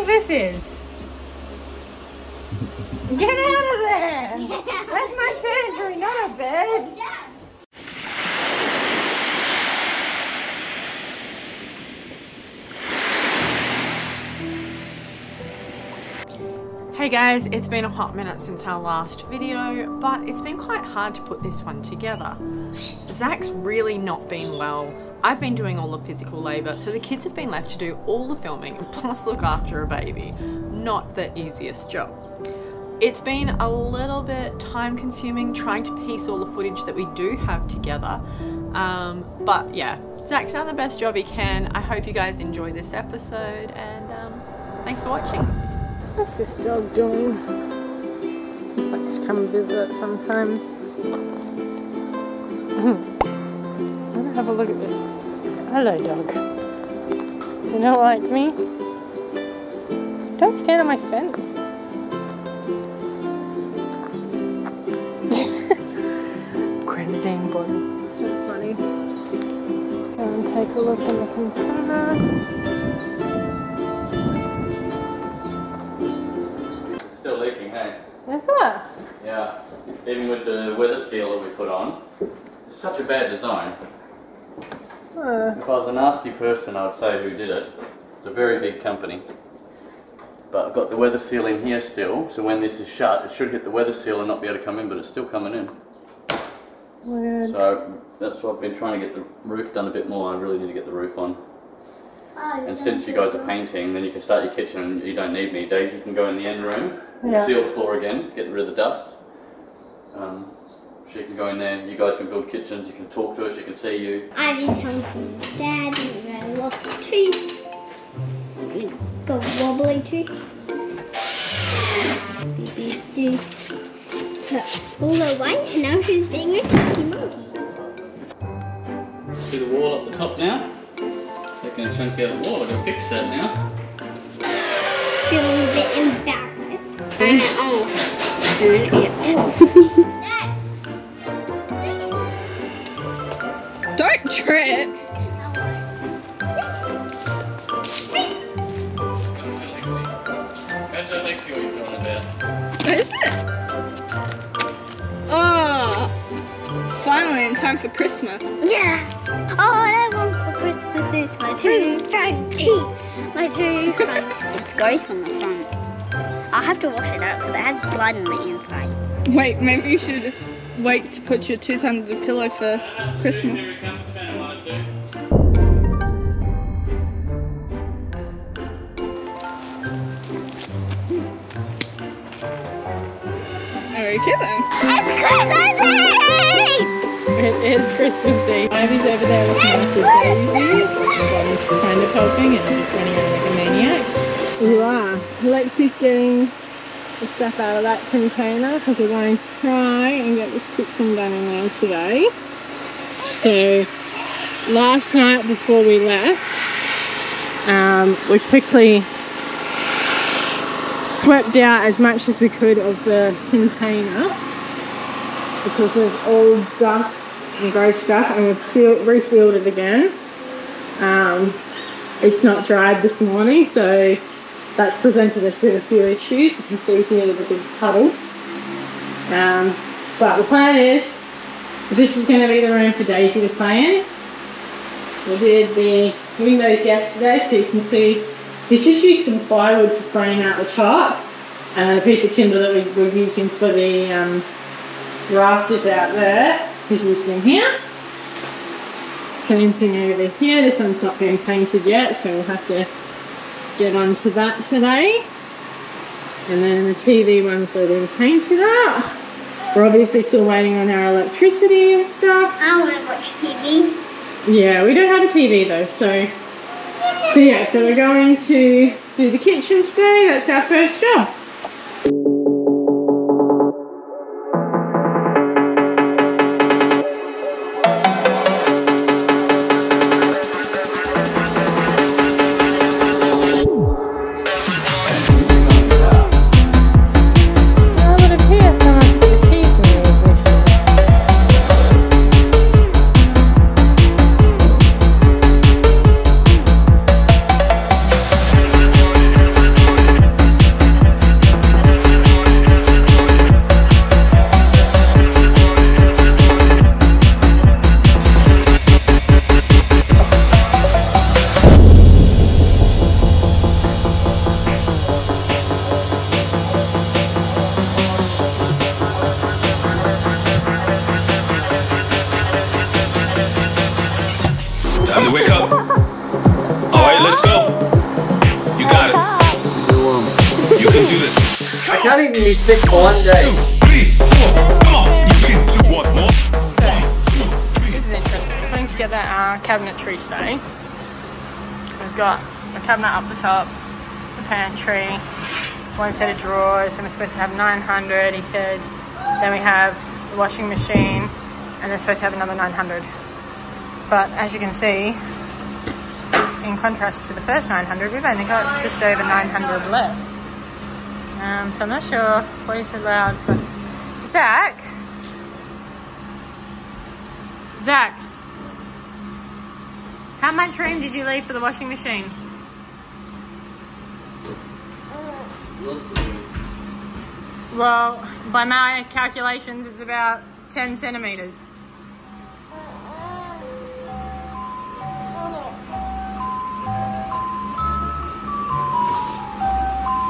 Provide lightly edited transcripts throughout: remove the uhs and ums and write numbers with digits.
think this is? Get out of there! That's my pantry, not a bed. Hey guys, it's been a hot minute since our last video, but it's been quite hard to put this one together. Zach's really not been well. I've been doing all the physical labour, so the kids have been left to do all the filming and plus look after a baby. Not the easiest job. It's been a little bit time consuming trying to piece all the footage that we do have together, but yeah, Zach's done the best job he can. I hope you guys enjoy this episode, and thanks for watching. What's this dog doing? Just likes to come visit sometimes. I want to have a look at this. Hello, dog. You don't like me? Don't stand on my fence. Grenadine body. That's funny. Go and take a look in the container. Still leaking, hey? Is that? Yeah. Even with the weather seal that we put on, it's such a bad design. If I was a nasty person, I would say who did it. It's a very big company. But I've got the weather seal in here still, so when this is shut, it should hit the weather seal and not be able to come in, but it's still coming in. Weird. So that's why I've been trying to get the roof done a bit more. I really need to get the roof on. And since you guys are painting, then you can start your kitchen and you don't need me. Daisy can go in the end room, seal the floor again, get rid of the dust. She can go in there, you guys can build kitchens, you can talk to her, she can see you. I did come from Dad and I lost a tooth. Got a wobbly tooth. Do all the way, and now she's being a touchy monkey. See the wall up the top now? Taking a chunk out of the wall, I've got to fix that now. Feeling a bit embarrassed. Dad! Don't trip! How's that Lexi what you're talking about? What is it? Oh! Finally in time for Christmas. Yeah! Oh, what I want for Christmas is my tooth. My tooth it's gross on the front. I'll have to wash it out because it has blood on the inside. Wait, maybe you should wait to put your tooth under the pillow for Christmas. Here it comes, Vanuatu. Okay then. It's Christmas Eve! It is Christmas Eve. Ivy's over there looking after Daisy. Bonnie's kind of helping and I'm just running around like a maniac. Wow, Lexi's getting the stuff out of that container because we're going to try and get the kitchen done in there today. So last night before we left, we quickly swept out as much as we could of the container because there's all dust and gross stuff, and we've resealed it again. It's not dried this morning, so that's presented us with a few issues. You can see here there's a big puddle. But the plan is, this is going to be the room for Daisy to play in. We did the windows yesterday, so you can see he's just used some plywood to frame out the top, and a piece of timber that we're using for the rafters out there is used in here. Same thing over here. This one's not been painted yet, so we'll have to get onto that today. And then the TV one's already painted up. We're obviously still waiting on our electricity and stuff. I want to watch TV. Yeah, we don't have a TV though, so yeah, so we're going to do the kitchen today. That's our first job. Time to wake up. Alright, let's go. You got it. You can do this. I can't even be sick for one day. 2, 3, 4. Come on. You can do one more. 1, 2, 3. This is interesting. We're putting together our cabinetry today. We've got a cabinet up the top, the pantry, one set of drawers, and we're supposed to have 900, he said. Then we have the washing machine, and they're supposed to have another 900. But as you can see, in contrast to the first 900, we've only got just over 900 left. So I'm not sure what is allowed for... Zach? Zach? How much room did you leave for the washing machine? Well, by my calculations, it's about 10 centimetres.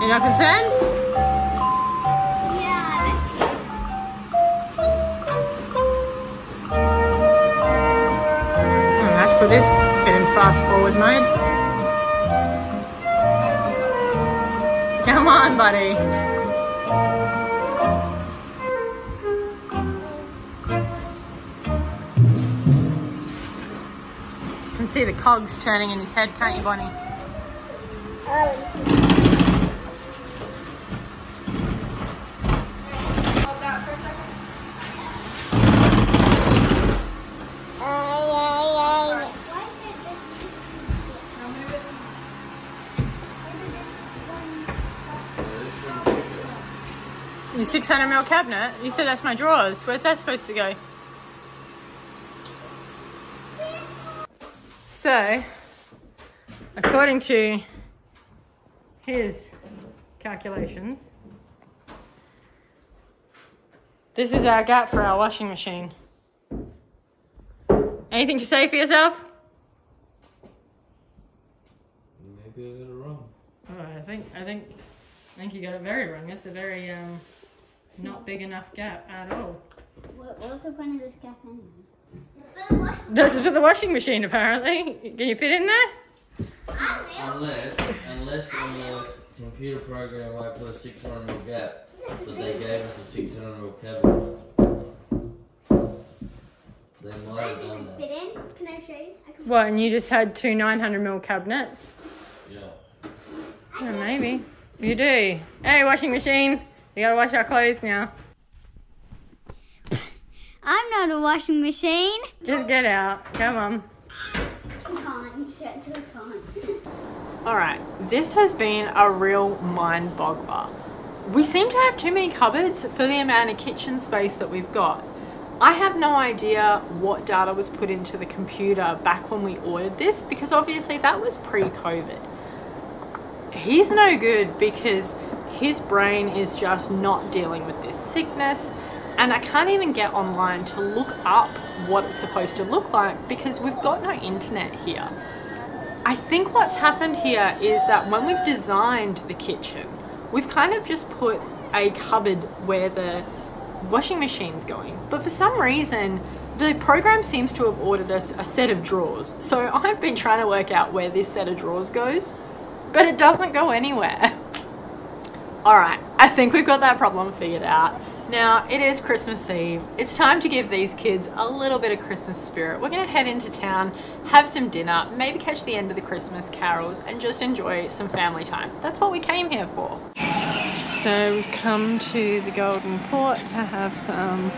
You're not concerned? Yeah. I have to put this bit in fast forward mode. Come on, buddy. You can see the cogs turning in his head, can't you, Bonnie? Your 600ml cabinet? You said that's my drawers. Where's that supposed to go? So, according to his calculations, this is our gap for our washing machine. Anything to say for yourself? Maybe I got it wrong. Oh, I think you got it very wrong. It's a very not big enough gap at all. What's the point of this gap anyway? This is for the washing machine, apparently. Can you fit in there? Unless in the computer program I put a 600ml gap, but they gave us a 600ml cabinet. They might have done that. Fit in? Can I show you? What, and you just had two 900ml cabinets? Yeah. Yeah, maybe. You do. Hey, washing machine. We gotta wash our clothes now. I'm not a washing machine. Just get out. Come on. Alright, this has been a real mind boggler. We seem to have too many cupboards for the amount of kitchen space that we've got. I have no idea what data was put into the computer back when we ordered this, because obviously that was pre-COVID. He's no good because his brain is just not dealing with this sickness, and I can't even get online to look up what it's supposed to look like because we've got no internet here. I think what's happened here is that when we've designed the kitchen, we've kind of just put a cupboard where the washing machine's going, but for some reason the program seems to have ordered us a set of drawers. So I've been trying to work out where this set of drawers goes, but it doesn't go anywhere. Alright, I think we've got that problem figured out. Now, it is Christmas Eve. It's time to give these kids a little bit of Christmas spirit. We're going to head into town, have some dinner, maybe catch the end of the Christmas carols, and just enjoy some family time. That's what we came here for. So we've come to the Golden Port to have some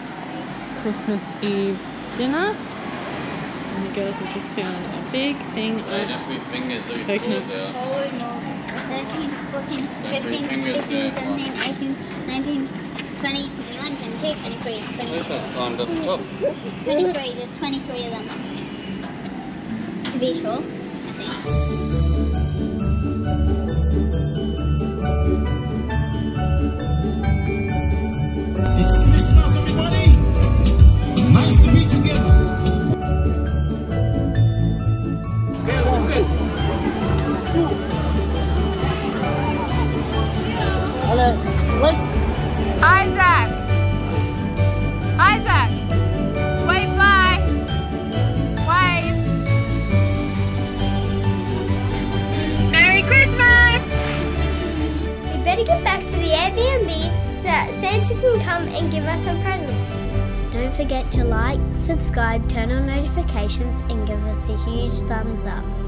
Christmas Eve dinner. And the girls are just feeling a big thing of coconut. 13, 14, 15, 16, 17, 18, 19, 20, 21, 22, 23, 24. This one's climbed up the top. 23, there's 23 of them. To be sure, I think. It's Christmas, everybody! Nice to be together! Isaac! Isaac! Wave bye! Wave! better get back to the Airbnb so that Santa can come and give us some presents. Don't forget to like, subscribe, turn on notifications and give us a huge thumbs up.